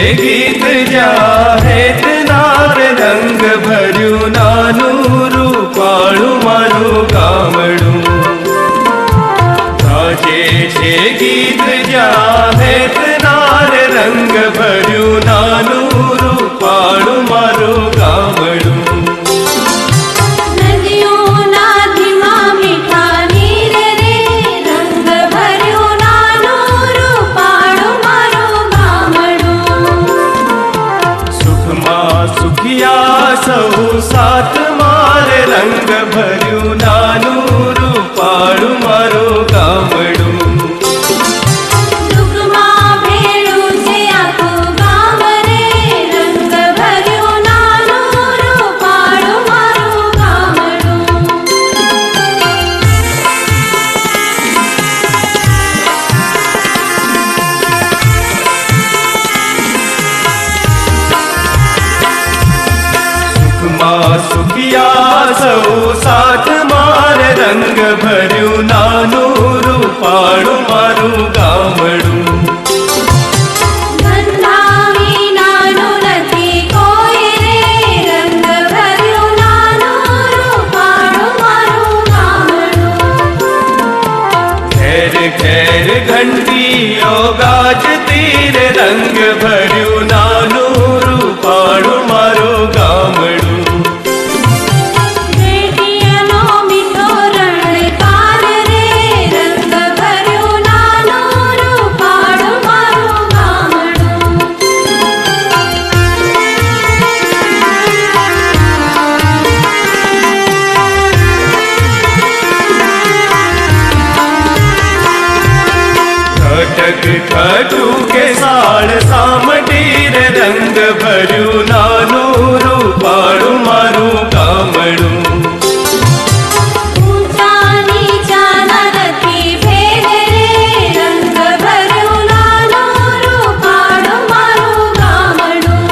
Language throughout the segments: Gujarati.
गीत जाहेत नार रंग भर्यु नानु रूपाळु मारू गामडू गाजे छे गीत जाहेत नार रंग भर्यु नानु रूपाळु मारू गामडू સૌ સાથ મારે રંગ ભર્યું નાનું રૂપાળું મારું ગામડું દુઃખમાં ભેળું છે આખું ગામ રે રંગ ભર્યું નાનું રૂપાળું મારું ગામડું સુખિયા સૌ સાથ મારે રંગ ભર્યું નાનું રૂપાળું મારું ગામડું ધંધા વિનાનું નથી કોઈ રે રંગ ભર્યું નાનું રૂપાળું મારું ગામડું ઘેર ઘેર ઘંટીઓ ગાજતી રે રંગ ભર્યું નાનું રૂપાળું મારું ગામડું खटू के साड़ सामटी रे रंग भर्यु नानु रूपाळु मारू गामडू ऊंचा नीचा નથી ભેદ રે રંગ ભર્યું નાનું રૂપાળું મારું ગામડું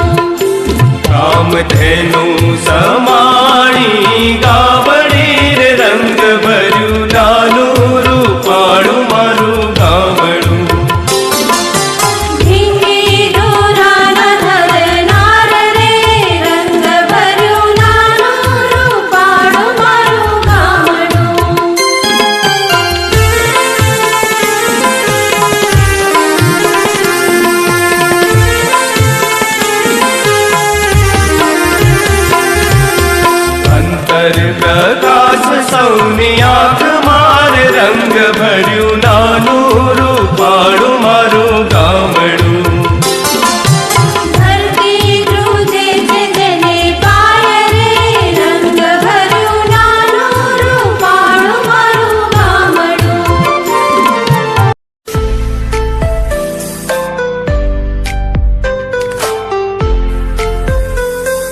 કામધેનુ સમાણી ગાવડી રે રંગ ભર્યુ નાनु रूपाळु मारू गामडू प्रकाश सौनी आँख मार रंग भर्यु नानु